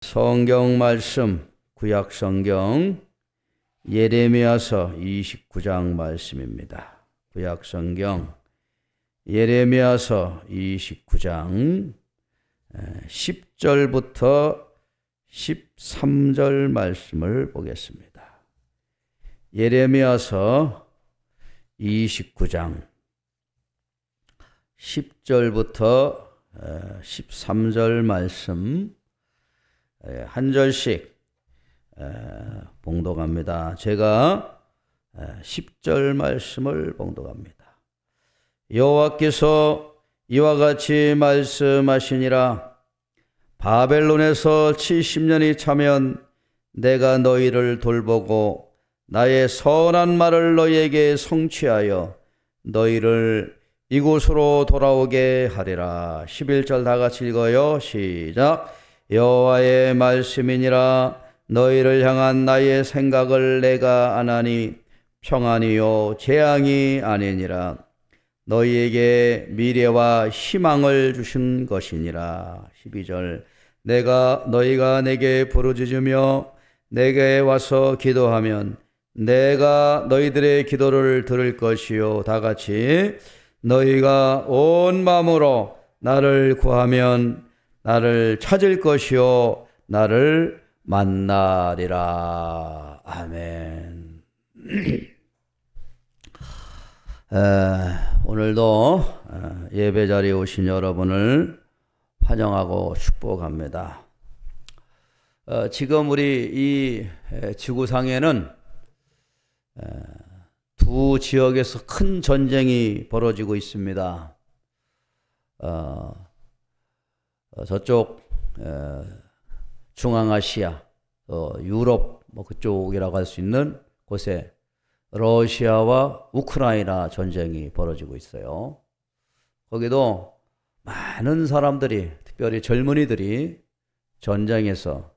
성경 말씀 구약 성경 예레미야서 29장 말씀입니다. 구약 성경 예레미야서 29장 10절부터 13절 말씀을 보겠습니다. 예레미야서 29장 10절부터 13절 말씀 한 절씩 봉독합니다. 제가 10절 말씀을 봉독합니다. 여호와께서 이와 같이 말씀하시니라. 바벨론에서 70년이 차면 내가 너희를 돌보고 나의 선한 말을 너희에게 성취하여 너희를 이곳으로 돌아오게 하리라. 11절 다 같이 읽어요. 시작. 여호와의 말씀이니라. 너희를 향한 나의 생각을 내가 아나니 평안이요 재앙이 아니니라. 너희에게 미래와 희망을 주신 것이니라. 12절 너희가 내게 부르짖으며 내게 와서 기도하면 내가 너희들의 기도를 들을 것이요. 다 같이 너희가 온 마음으로 나를 구하면 나를 찾을 것이요 나를 만나리라. 아멘. 오늘도 예배 자리에 오신 여러분을 환영하고 축복합니다. 지금 우리 이 지구상에는 두 지역에서 큰 전쟁이 벌어지고 있습니다. 저쪽 중앙아시아, 유럽 그쪽이라고 할 수 있는 곳에 러시아와 우크라이나 전쟁이 벌어지고 있어요. 거기도 많은 사람들이, 특별히 젊은이들이 전장에서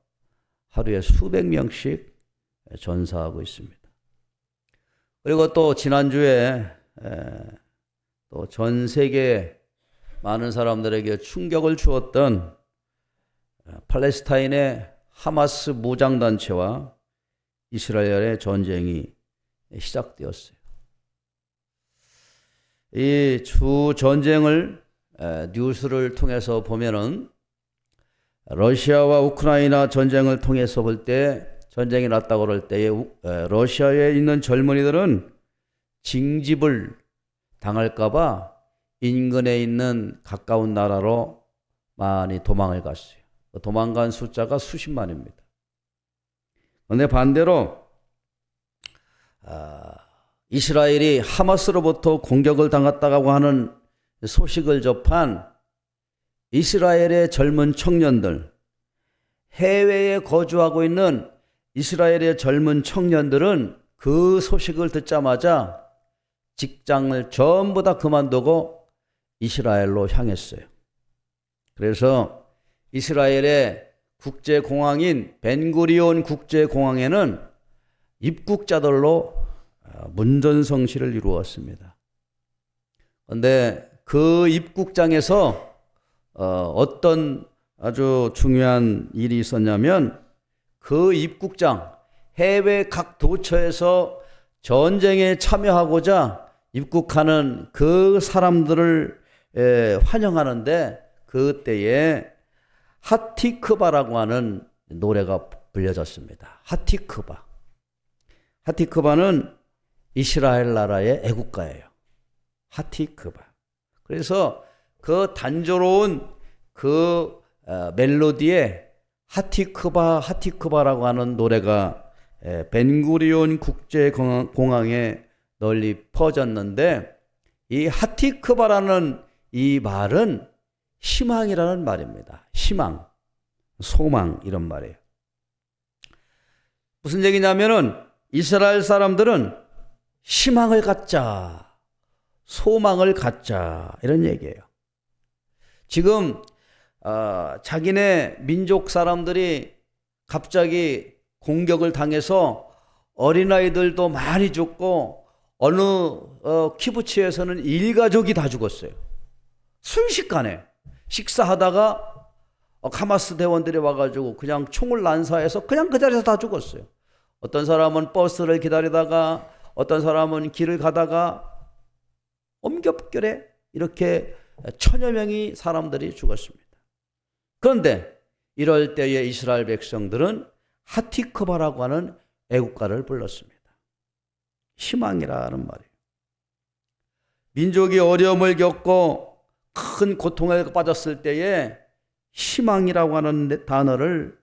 하루에 수백 명씩 전사하고 있습니다. 그리고 또 지난주에 또 전 세계 많은 사람들에게 충격을 주었던 팔레스타인의 하마스 무장단체와 이스라엘의 전쟁이 시작되었어요. 이 주 전쟁을 뉴스를 통해서 보면은 러시아와 우크라이나 전쟁을 통해서 볼 때 전쟁이 났다고 그럴 때에 러시아에 있는 젊은이들은 징집을 당할까봐 인근에 있는 가까운 나라로 많이 도망을 갔어요. 도망간 숫자가 수십만입니다. 그런데 반대로 이스라엘이 하마스로부터 공격을 당했다고 하는 소식을 접한 이스라엘의 젊은 청년들, 해외에 거주하고 있는 이스라엘의 젊은 청년들은 그 소식을 듣자마자 직장을 전부 다 그만두고 이스라엘로 향했어요. 그래서 이스라엘의 국제공항인 벤구리온 국제공항에는 입국자들로 문전성시를 이루었습니다. 그런데 그 입국장에서 어떤 아주 중요한 일이 있었냐면 그 입국장, 해외 각 도처에서 전쟁에 참여하고자 입국하는 그 사람들을 환영하는데 그때에 하티크바라고 하는 노래가 불려졌습니다. 하티크바는 이스라엘 나라의 애국가예요. 하티크바. 그래서 그 단조로운 그 멜로디에 하티크바라고 하는 노래가 벤구리온 국제공항에 널리 퍼졌는데 이 하티크바라는 이 말은 희망이라는 말입니다. 희망, 소망 이런 말이에요. 무슨 얘기냐면은 이스라엘 사람들은 희망을 갖자, 소망을 갖자 이런 얘기예요. 지금 자기네 민족 사람들이 갑자기 공격을 당해서 어린아이들도 많이 죽고 어느 키부츠에서는 일가족이 다 죽었어요. 순식간에 식사하다가 하마스 대원들이 와가지고 그냥 총을 난사해서 그냥 그 자리에서 다 죽었어요. 어떤 사람은 버스를 기다리다가, 어떤 사람은 길을 가다가 엄격결에 이렇게 1000여 명이 사람들이 죽었습니다. 그런데 이럴 때에 이스라엘 백성들은 하티크바라고 하는 애국가를 불렀습니다. 희망이라는 말이에요. 민족이 어려움을 겪고 큰 고통에 빠졌을 때에 희망이라고 하는 단어를,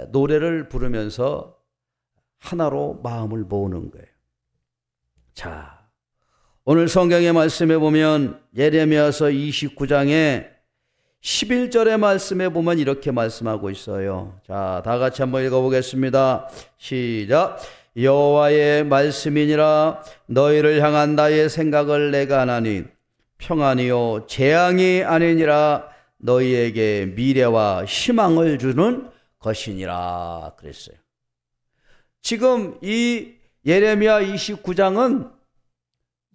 노래를 부르면서 하나로 마음을 모으는 거예요. 자, 오늘 성경의 말씀에 보면 예레미야서 29장에 11절의 말씀에 보면 이렇게 말씀하고 있어요. 자, 다 같이 한번 읽어보겠습니다. 시작. 여호와의 말씀이니라. 너희를 향한 나의 생각을 내가 아나니 평안이요 재앙이 아니니라. 너희에게 미래와 희망을 주는 것이니라 그랬어요. 지금 이 예레미야 29장은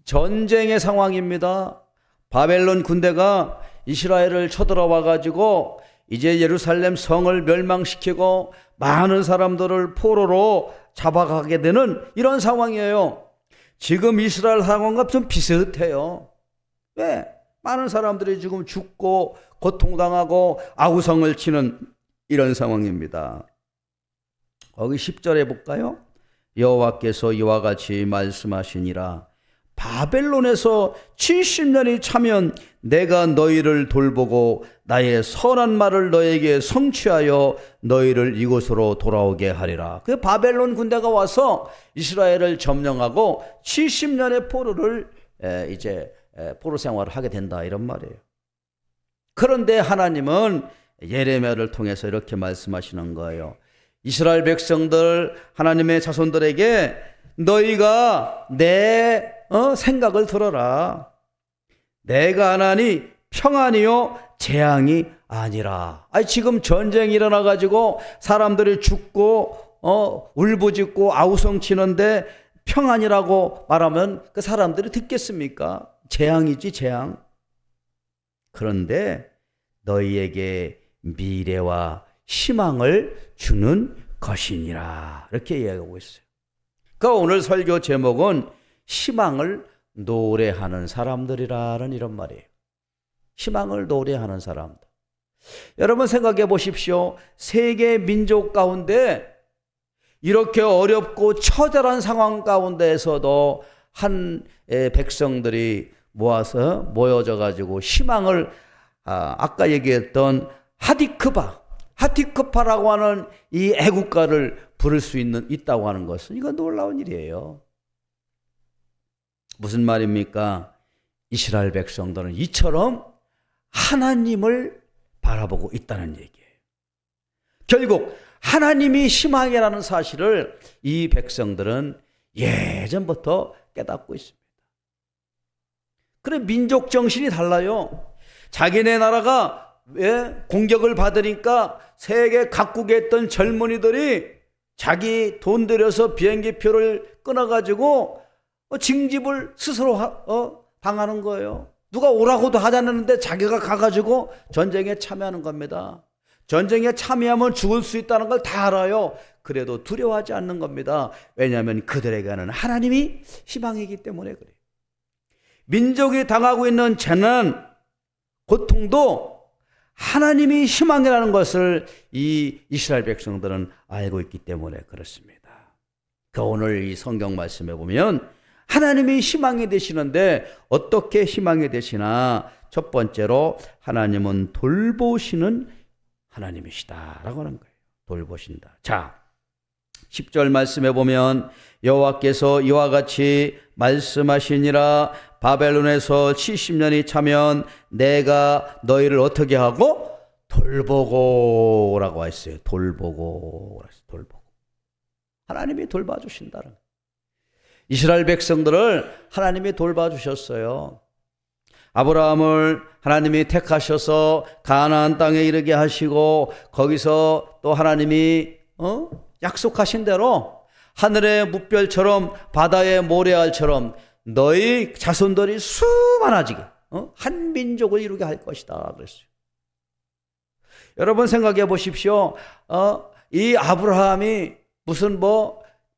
전쟁의 상황입니다. 바벨론 군대가 이스라엘을 쳐들어와 가지고 이제 예루살렘 성을 멸망시키고 많은 사람들을 포로로 잡아가게 되는 이런 상황이에요. 지금 이스라엘 상황과 좀 비슷해요. 왜? 많은 사람들이 지금 죽고 고통당하고 아우성을 치는 이런 상황입니다. 거기 10절에 볼까요? 여호와께서 이와 같이 말씀하시니라. 바벨론에서 70년이 차면 내가 너희를 돌보고 나의 선한 말을 너에게 성취하여 너희를 이곳으로 돌아오게 하리라. 그 바벨론 군대가 와서 이스라엘을 점령하고 70년의 포로를 이제 포로 생활을 하게 된다 이런 말이에요. 그런데 하나님은 예레미야를 통해서 이렇게 말씀하시는 거예요. 이스라엘 백성들, 하나님의 자손들에게 너희가 내 생각을 들어라. 내가 하나니 평안이요 재앙이 아니라. 지금 전쟁이 일어나가지고 사람들이 죽고 울부짖고 아우성치는데 평안이라고 말하면 그 사람들이 듣겠습니까? 재앙이지 재앙. 그런데 너희에게 미래와 희망을 주는 것이니라 이렇게 이야기하고 있어요. 그러니까 오늘 설교 제목은 희망을 노래하는 사람들이라는 이런 말이에요. 희망을 노래하는 사람들. 여러분 생각해 보십시오. 세계 민족 가운데 이렇게 어렵고 처절한 상황 가운데에서도 한 백성들이 모여져 가지고 희망을, 아까 얘기했던 하티크바라고 하는 이 애국가를 부를 수 있다고 하는 것은 이건 놀라운 일이에요. 무슨 말입니까? 이스라엘 백성들은 이처럼 하나님을 바라보고 있다는 얘기예요. 결국 하나님이 희망이라는 사실을 이 백성들은 예전부터 깨닫고 있습니다. 그래, 민족 정신이 달라요. 자기네 나라가 공격을 받으니까 세계 각국에 있던 젊은이들이 자기 돈 들여서 비행기표를 끊어가지고 징집을 스스로 당하는 거예요. 누가 오라고도 하지 않았는데 자기가 가가지고 전쟁에 참여하는 겁니다. 전쟁에 참여하면 죽을 수 있다는 걸 다 알아요. 그래도 두려워하지 않는 겁니다. 왜냐하면 그들에게는 하나님이 희망이기 때문에 그래요. 민족이 당하고 있는 재난, 고통도 하나님이 희망이라는 것을 이 이스라엘 백성들은 알고 있기 때문에 그렇습니다. 오늘 이 성경 말씀에 보면 하나님이 희망이 되시는데 어떻게 희망이 되시나? 첫 번째로 하나님은 돌보시는 하나님이시다라고 하는 거예요. 돌보신다. 자, 10절 말씀에 보면 여호와께서 이와 같이 말씀하시니라. 바벨론에서 70년이 차면 내가 너희를 어떻게 하고? 돌보고 라고 했어요. 돌보고. 하나님이 돌봐주신다는 거예요. 이스라엘 백성들을 하나님이 돌봐주셨어요. 아브라함을 하나님이 택하셔서 가나안 땅에 이르게 하시고 거기서 또 하나님이 약속하신 대로 하늘의 뭇별처럼 바다의 모래알처럼 너희 자손들이 수많아지게 한 민족을 이루게 할 것이다 그랬어요. 여러분 생각해 보십시오. 이 아브라함이 무슨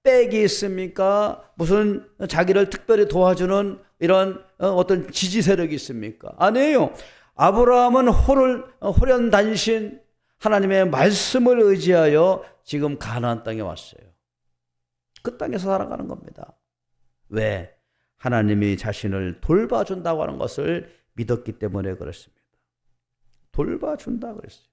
빽이 있습니까? 무슨 자기를 특별히 도와주는 이런 어떤 지지 세력이 있습니까? 아니에요. 아브라함은 호련단신 하나님의 말씀을 의지하여 지금 가나안 땅에 왔어요. 그 땅에서 살아가는 겁니다. 왜? 하나님이 자신을 돌봐준다고 하는 것을 믿었기 때문에 그렇습니다. 돌봐준다 그랬어요.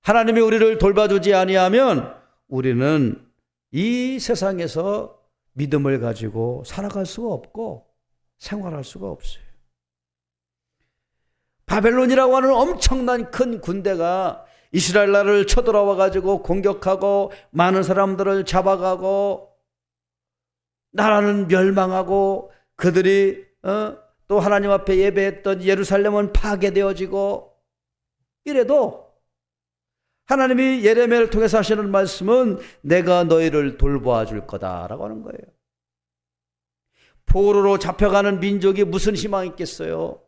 하나님이 우리를 돌봐주지 아니하면 우리는 이 세상에서 믿음을 가지고 살아갈 수가 없고 생활할 수가 없어요. 바벨론이라고 하는 엄청난 큰 군대가 이스라엘 나라를 쳐들어와 가지고 공격하고 많은 사람들을 잡아가고 나라는 멸망하고 그들이 또 하나님 앞에 예배했던 예루살렘은 파괴되어지고 이래도 하나님이 예레미야를 통해서 하시는 말씀은 내가 너희를 돌보아 줄 거다라고 하는 거예요. 포로로 잡혀가는 민족이 무슨 희망이 있겠어요?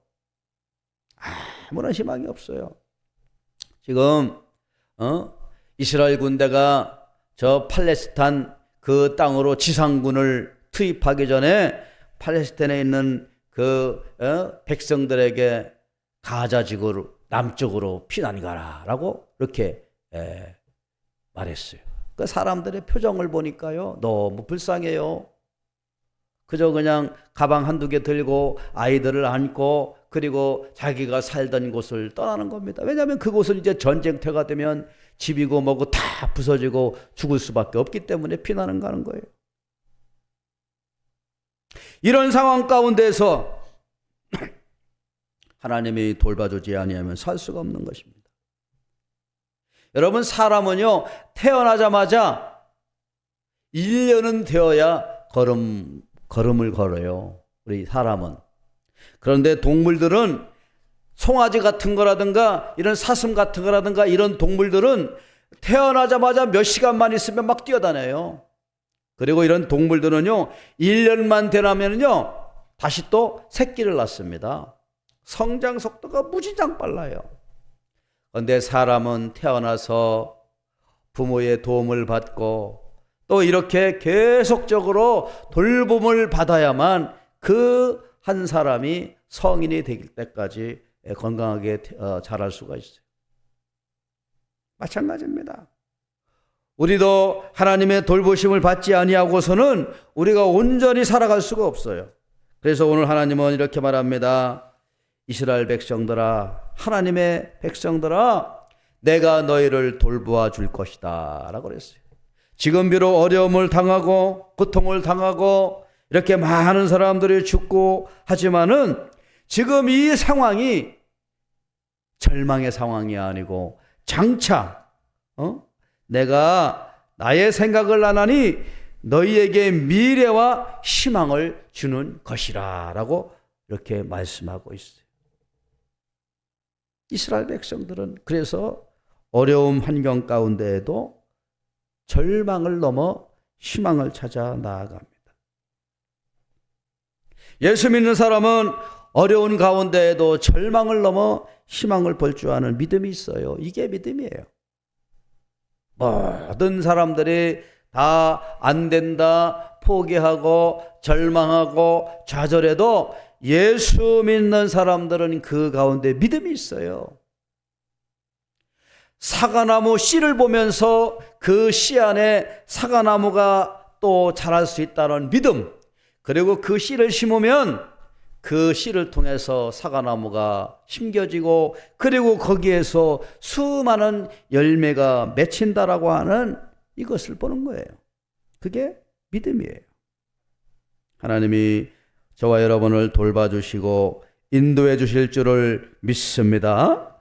아무런 희망이 없어요. 지금 이스라엘 군대가 저 팔레스타인 그 땅으로 지상군을 투입하기 전에 팔레스타인에 있는 그 백성들에게 가자 지구로 남쪽으로 피난이 가라라고 이렇게 말했어요. 그 사람들의 표정을 보니까요 너무 불쌍해요. 그저 그냥 가방 한두 개 들고 아이들을 안고 그리고 자기가 살던 곳을 떠나는 겁니다. 왜냐하면 그곳은 이제 전쟁터가 되면 집이고 뭐고 다 부서지고 죽을 수밖에 없기 때문에 피난을 가는 거예요. 이런 상황 가운데서 하나님이 돌봐주지 아니하면 살 수가 없는 것입니다. 여러분 사람은요 태어나자마자 1년은 되어야 걸음을 걸어요. 우리 사람은. 그런데 동물들은 송아지 같은 거라든가 이런 사슴 같은 거라든가 이런 동물들은 태어나자마자 몇 시간만 있으면 막 뛰어다녀요. 그리고 이런 동물들은요 1년만 되나면요 다시 또 새끼를 낳습니다. 성장 속도가 무지장 빨라요. 그런데 사람은 태어나서 부모의 도움을 받고 또 이렇게 계속적으로 돌봄을 받아야만 그 한 사람이 성인이 될 때까지 건강하게 자랄 수가 있어요. 마찬가지입니다. 우리도 하나님의 돌보심을 받지 아니하고서는 우리가 온전히 살아갈 수가 없어요. 그래서 오늘 하나님은 이렇게 말합니다. 이스라엘 백성들아, 하나님의 백성들아, 내가 너희를 돌보아 줄 것이다 라고 그랬어요. 지금 비록 어려움을 당하고 고통을 당하고 이렇게 많은 사람들이 죽고 하지만은 지금 이 상황이 절망의 상황이 아니고 장차 내가 나의 생각을 안 하니 너희에게 미래와 희망을 주는 것이라 라고 이렇게 말씀하고 있어요. 이스라엘 백성들은 그래서 어려움 환경 가운데에도 절망을 넘어 희망을 찾아 나아갑니다. 예수 믿는 사람은 어려운 가운데에도 절망을 넘어 희망을 볼 줄 아는 믿음이 있어요. 이게 믿음이에요. 모든 사람들이 다 안 된다, 포기하고 절망하고 좌절해도 예수 믿는 사람들은 그 가운데 믿음이 있어요. 사과나무 씨를 보면서 그 씨 안에 사과나무가 또 자랄 수 있다는 믿음, 그리고 그 씨를 심으면 그 씨를 통해서 사과나무가 심겨지고 그리고 거기에서 수많은 열매가 맺힌다라고 하는 이것을 보는 거예요. 그게 믿음이에요. 하나님이 저와 여러분을 돌봐주시고 인도해 주실 줄을 믿습니다.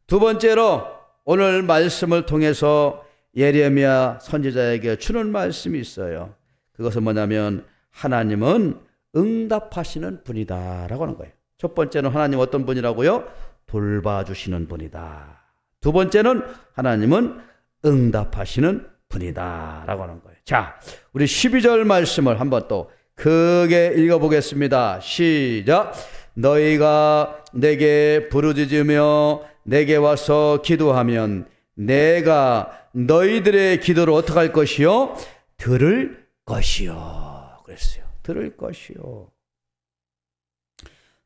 두 번째로 오늘 말씀을 통해서 예레미야 선지자에게 주는 말씀이 있어요. 그것은 뭐냐면 하나님은 응답하시는 분이다 라고 하는 거예요. 첫 번째는 하나님 어떤 분이라고요? 돌봐주시는 분이다. 두 번째는 하나님은 응답하시는 분이다 라고 하는 거예요. 자, 우리 12절 말씀을 한번 또 크게 읽어보겠습니다. 시작. 너희가 내게 부르짖으며 내게 와서 기도하면 내가 너희들의 기도를 어떻게 할 것이요? 들을 것이요. 그랬어요. 들을 것이요.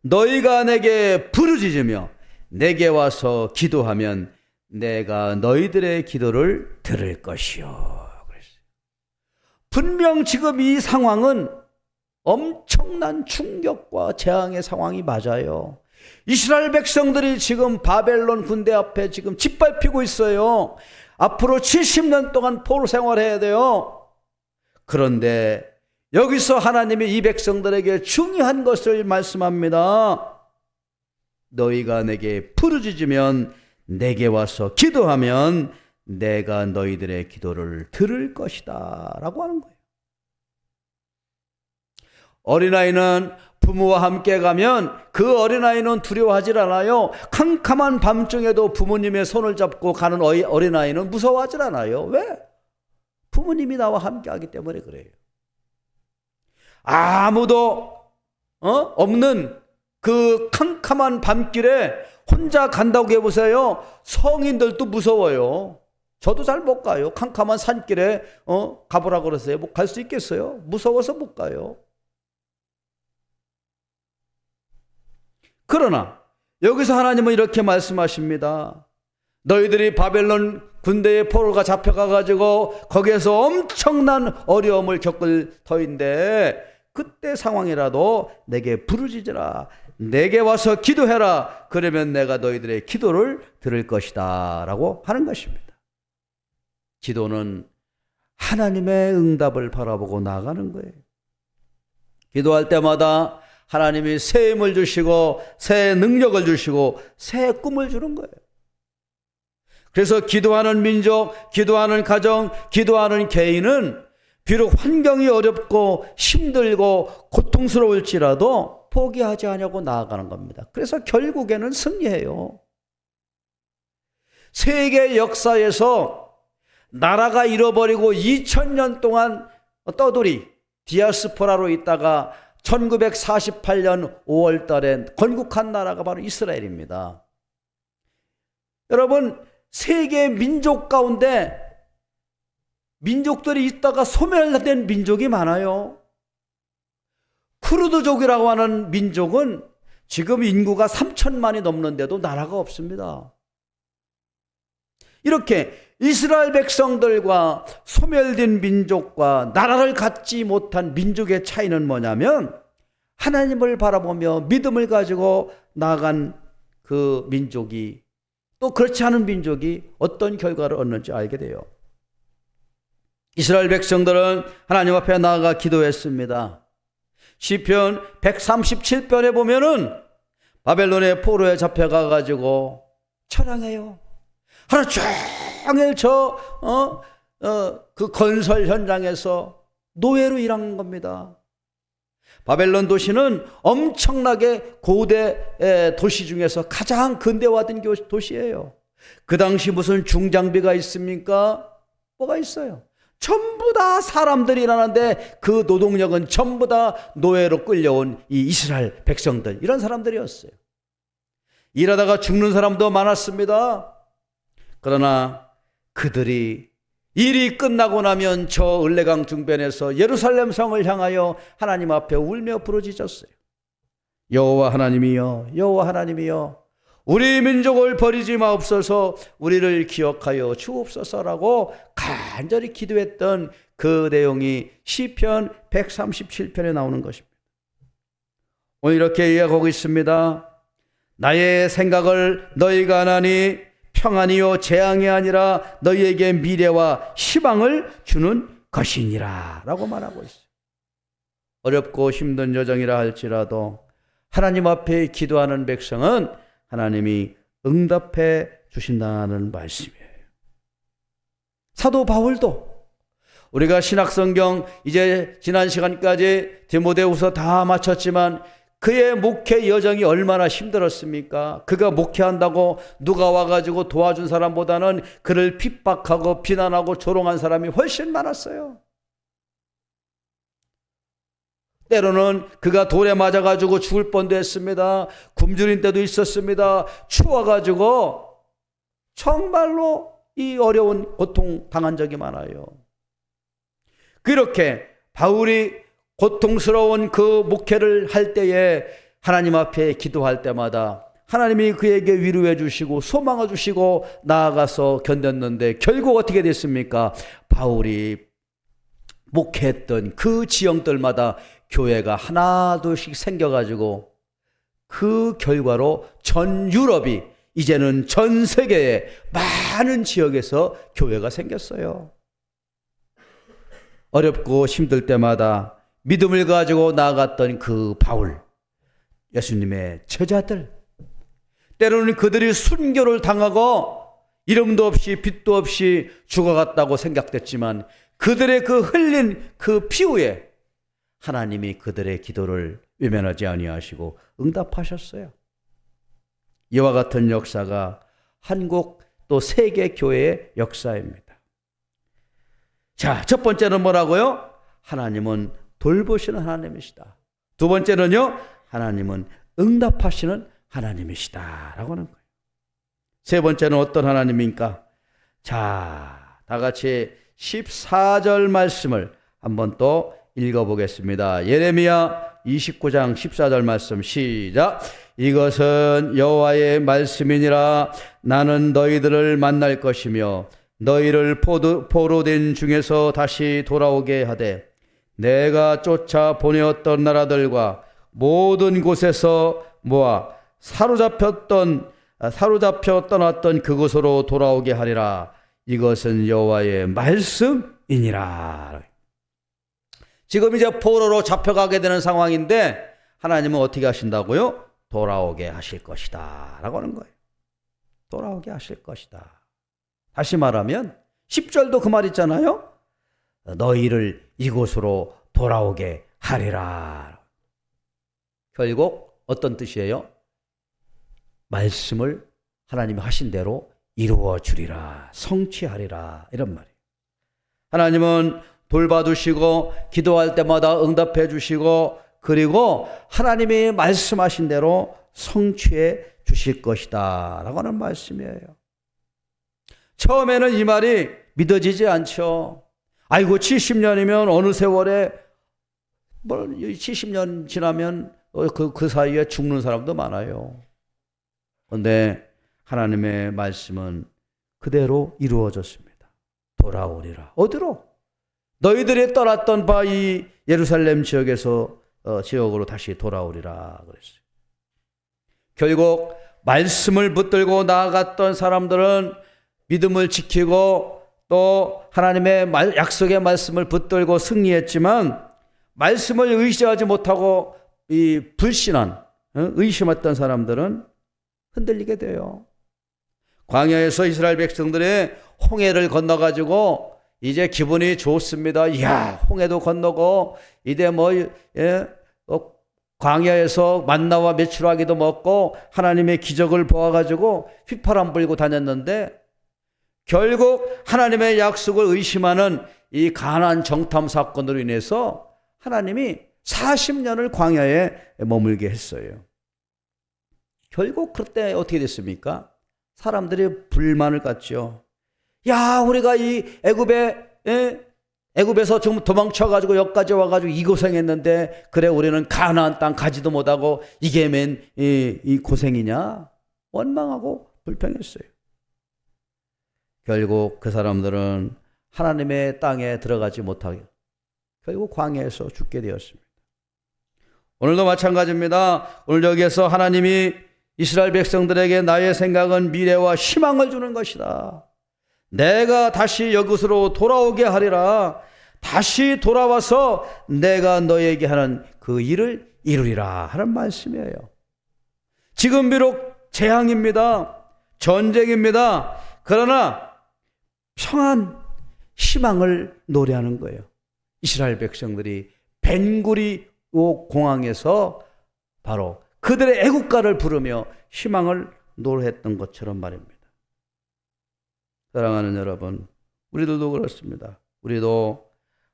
너희가 내게 부르짖으며 내게 와서 기도하면 내가 너희들의 기도를 들을 것이요. 그랬어요. 분명 지금 이 상황은 엄청난 충격과 재앙의 상황이 맞아요. 이스라엘 백성들이 지금 바벨론 군대 앞에 지금 짓밟히고 있어요. 앞으로 70년 동안 포로 생활해야 돼요. 그런데 여기서 하나님이 이 백성들에게 중요한 것을 말씀합니다. 너희가 내게 부르짖으면 내게 와서 기도하면 내가 너희들의 기도를 들을 것이다 라고 하는 거예요. 어린아이는 부모와 함께 가면 그 어린아이는 두려워하지 않아요. 캄캄한 밤중에도 부모님의 손을 잡고 가는 어린아이는 무서워하지 않아요. 왜? 부모님이 나와 함께 하기 때문에 그래요. 아무도 없는 그 캄캄한 밤길에 혼자 간다고 해보세요. 성인들도 무서워요. 저도 잘 못 가요. 캄캄한 산길에 가보라고 그러세요. 뭐 갈 수 있겠어요? 무서워서 못 가요. 그러나 여기서 하나님은 이렇게 말씀하십니다. 너희들이 바벨론 군대의 포로가 잡혀가가지고 거기에서 엄청난 어려움을 겪을 터인데 그때 상황이라도 내게 부르짖으라. 내게 와서 기도해라. 그러면 내가 너희들의 기도를 들을 것이다 라고 하는 것입니다. 기도는 하나님의 응답을 바라보고 나아가는 거예요. 기도할 때마다 하나님이 새 힘을 주시고 새 능력을 주시고 새 꿈을 주는 거예요. 그래서 기도하는 민족, 기도하는 가정, 기도하는 개인은 비록 환경이 어렵고 힘들고 고통스러울지라도 포기하지 않냐고 나아가는 겁니다. 그래서 결국에는 승리해요. 세계 역사에서 나라가 잃어버리고 2000년 동안 떠돌이 디아스포라로 있다가 1948년 5월 달에 건국한 나라가 바로 이스라엘입니다. 여러분, 세계 민족 가운데 민족들이 있다가 소멸된 민족이 많아요. 쿠르드족이라고 하는 민족은 지금 인구가 3천만이 넘는데도 나라가 없습니다. 이렇게 이스라엘 백성들과 소멸된 민족과 나라를 갖지 못한 민족의 차이는 뭐냐면 하나님을 바라보며 믿음을 가지고 나아간 그 민족이 또 그렇지 않은 민족이 어떤 결과를 얻는지 알게 돼요. 이스라엘 백성들은 하나님 앞에 나아가 기도했습니다. 시편 137편에 보면은 바벨론의 포로에 잡혀가 가지고 찬양해요. 하루 종일 그 건설 현장에서 노예로 일한 겁니다. 바벨론 도시는 엄청나게 고대 도시 중에서 가장 근대화된 도시예요. 그 당시 무슨 중장비가 있습니까? 뭐가 있어요? 전부 다 사람들이 일하는데 그 노동력은 전부 다 노예로 끌려온 이 이스라엘 백성들, 이런 사람들이었어요. 일하다가 죽는 사람도 많았습니다. 그러나 그들이 일이 끝나고 나면 저 을레강 중변에서 예루살렘 성을 향하여 하나님 앞에 울며 부르짖었어요. 여호와 하나님이여, 여호와 하나님이여, 우리 민족을 버리지 마옵소서, 우리를 기억하여 주옵소서라고 간절히 기도했던 그 내용이 시편 137편에 나오는 것입니다. 오늘 이렇게 이야기하고 있습니다. 나의 생각을 너희가 하나니 평안이요 재앙이 아니라 너희에게 미래와 희망을 주는 것이니라 라고 말하고 있어요. 어렵고 힘든 여정이라 할지라도 하나님 앞에 기도하는 백성은 하나님이 응답해 주신다는 말씀이에요. 사도 바울도 우리가 신약성경 이제 지난 시간까지 디모데후서 다 마쳤지만 그의 목회 여정이 얼마나 힘들었습니까? 그가 목회한다고 누가 와가지고 도와준 사람보다는 그를 핍박하고 비난하고 조롱한 사람이 훨씬 많았어요. 때로는 그가 돌에 맞아가지고 죽을 뻔도 했습니다. 굶주린 때도 있었습니다. 추워가지고 정말로 이 어려운 고통 당한 적이 많아요. 그렇게 바울이 고통스러운 그 목회를 할 때에 하나님 앞에 기도할 때마다 하나님이 그에게 위로해 주시고 소망해 주시고 나아가서 견뎠는데 결국 어떻게 됐습니까? 바울이 목회했던 그 지형들마다 교회가 하나둘씩 생겨가지고 그 결과로 전 유럽이 이제는 전 세계의 많은 지역에서 교회가 생겼어요. 어렵고 힘들 때마다 믿음을 가지고 나아갔던 그 바울, 예수님의 제자들, 때로는 그들이 순교를 당하고 이름도 없이 빛도 없이 죽어갔다고 생각됐지만 그들의 그 흘린 그 피 후에 하나님이 그들의 기도를 외면하지 아니하시고 응답하셨어요. 이와 같은 역사가 한국 또 세계 교회의 역사입니다. 자, 첫 번째는 뭐라고요? 하나님은 돌보시는 하나님이시다. 두 번째는요, 하나님은 응답하시는 하나님이시다 라고 하는 거예요. 세 번째는 어떤 하나님입니까? 자, 다 같이 14절 말씀을 한번 또 읽어보겠습니다. 예레미야 29장 14절 말씀 시작. 이것은 여호와의 말씀이니라. 나는 너희들을 만날 것이며 너희를 포로된 중에서 다시 돌아오게 하되 내가 쫓아 보내었던 나라들과 모든 곳에서 모아 사로잡혀 떠났던 그곳으로 돌아오게 하리라. 이것은 여호와의 말씀이니라. 지금 이제 포로로 잡혀가게 되는 상황인데 하나님은 어떻게 하신다고요? 돌아오게 하실 것이다 라고 하는 거예요. 돌아오게 하실 것이다. 다시 말하면 10절도 그 말 있잖아요. 너희를 이곳으로 돌아오게 하리라. 결국 어떤 뜻이에요? 말씀을 하나님이 하신 대로 이루어 주리라, 성취하리라, 이런 말이에요. 하나님은 돌봐주시고 기도할 때마다 응답해 주시고 그리고 하나님이 말씀하신 대로 성취해 주실 것이다 라고 하는 말씀이에요. 처음에는 이 말이 믿어지지 않죠. 아이고 70년이면 어느 세월에 70년 지나면 그 사이에 죽는 사람도 많아요. 그런데 하나님의 말씀은 그대로 이루어졌습니다. 돌아오리라. 어디로? 너희들이 떠났던 바 이 예루살렘 지역으로 다시 돌아오리라 그랬어요. 결국 말씀을 붙들고 나아갔던 사람들은 믿음을 지키고 또 하나님의 약속의 말씀을 붙들고 승리했지만 말씀을 의지하지 못하고 이 불신한 의심했던 사람들은 흔들리게 돼요. 광야에서 이스라엘 백성들이 홍해를 건너가지고 이제 기분이 좋습니다. 이야, 홍해도 건너고 이제 광야에서 만나와 메추라기도 먹고 하나님의 기적을 보아가지고 휘파람 불고 다녔는데 결국 하나님의 약속을 의심하는 이 가나안 정탐 사건으로 인해서 하나님이 40년을 광야에 머물게 했어요. 결국 그때 어떻게 됐습니까? 사람들이 불만을 갖죠. 야, 우리가 이 애굽에서 좀 도망쳐가지고 여기까지 와가지고 이 고생했는데 그래 우리는 가나안 땅 가지도 못하고 이게 맨 이 고생이냐? 원망하고 불평했어요. 결국 그 사람들은 하나님의 땅에 들어가지 못하게 결국 광야에서 죽게 되었습니다. 오늘도 마찬가지입니다. 오늘 여기에서 하나님이 이스라엘 백성들에게 나의 생각은 미래와 희망을 주는 것이다. 내가 다시 여기로 돌아오게 하리라. 다시 돌아와서 내가 너에게 하는 그 일을 이루리라 하는 말씀이에요. 지금 비록 재앙입니다. 전쟁입니다. 그러나 평안, 희망을 노래하는 거예요. 이스라엘 백성들이 벤구리 공항에서 바로 그들의 애국가를 부르며 희망을 노래했던 것처럼 말입니다. 사랑하는 여러분, 우리들도 그렇습니다. 우리도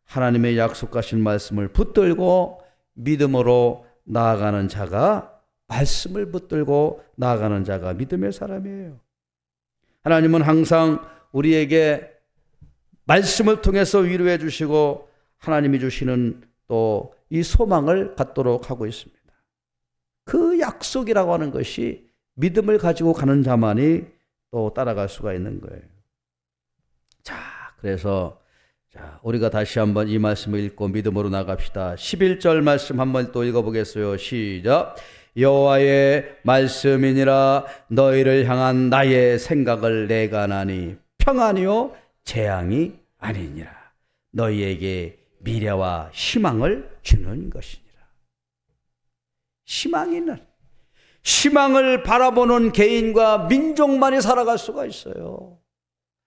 하나님의 약속하신 말씀을 붙들고 믿음으로 나아가는 자가 말씀을 붙들고 나아가는 자가 믿음의 사람이에요. 하나님은 항상 우리에게 말씀을 통해서 위로해 주시고 하나님이 주시는 또 이 소망을 갖도록 하고 있습니다. 그 약속이라고 하는 것이 믿음을 가지고 가는 자만이 또 따라갈 수가 있는 거예요. 자, 그래서 우리가 다시 한번 이 말씀을 읽고 믿음으로 나갑시다. 11절 말씀 한번 또 읽어보겠어요. 시작. 여호와의 말씀이니라 너희를 향한 나의 생각을 내가 나니 평안이요 재앙이 아니니라. 너희에게 미래와 희망을 주는 것이니라. 희망을 바라보는 개인과 민족만이 살아갈 수가 있어요.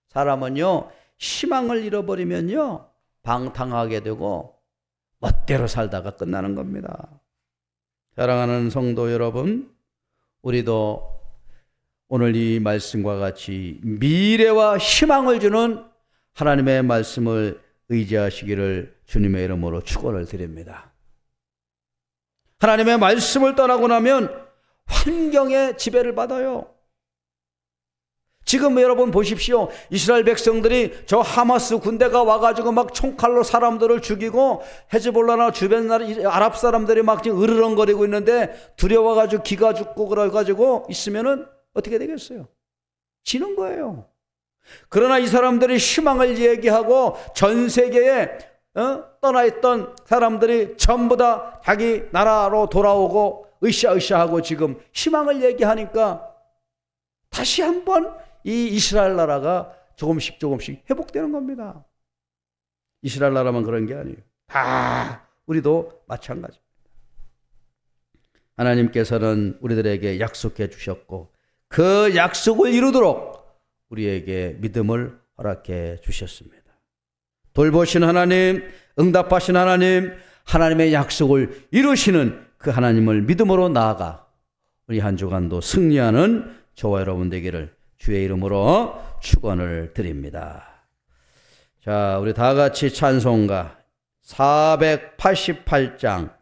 사람은요, 희망을 잃어버리면요, 방탕하게 되고 멋대로 살다가 끝나는 겁니다. 사랑하는 성도 여러분, 우리도 오늘 이 말씀과 같이 미래와 희망을 주는 하나님의 말씀을 의지하시기를 주님의 이름으로 축원을 드립니다. 하나님의 말씀을 떠나고 나면 환경의 지배를 받아요. 지금 여러분 보십시오. 이스라엘 백성들이 저 하마스 군대가 와가지고 막 총칼로 사람들을 죽이고 헤즈볼라나 주변 나라 아랍 사람들이 막 지금 으르렁거리고 있는데 두려워가지고 기가 죽고 그래가지고 있으면은 어떻게 되겠어요? 지는 거예요. 그러나 이 사람들이 희망을 얘기하고 전 세계에 떠나 있던 사람들이 전부 다 자기 나라로 돌아오고 으쌰으쌰하고 지금 희망을 얘기하니까 다시 한번 이 이스라엘 나라가 조금씩 회복되는 겁니다. 이스라엘 나라만 그런 게 아니에요. 다 우리도 마찬가지입니다. 하나님께서는 우리들에게 약속해 주셨고 그 약속을 이루도록 우리에게 믿음을 허락해 주셨습니다. 돌보신 하나님, 응답하신 하나님, 하나님의 약속을 이루시는 그 하나님을 믿음으로 나아가 우리 한 주간도 승리하는 저와 여러분 되기를 주의 이름으로 축원을 드립니다. 자, 우리 다 같이 찬송가 488장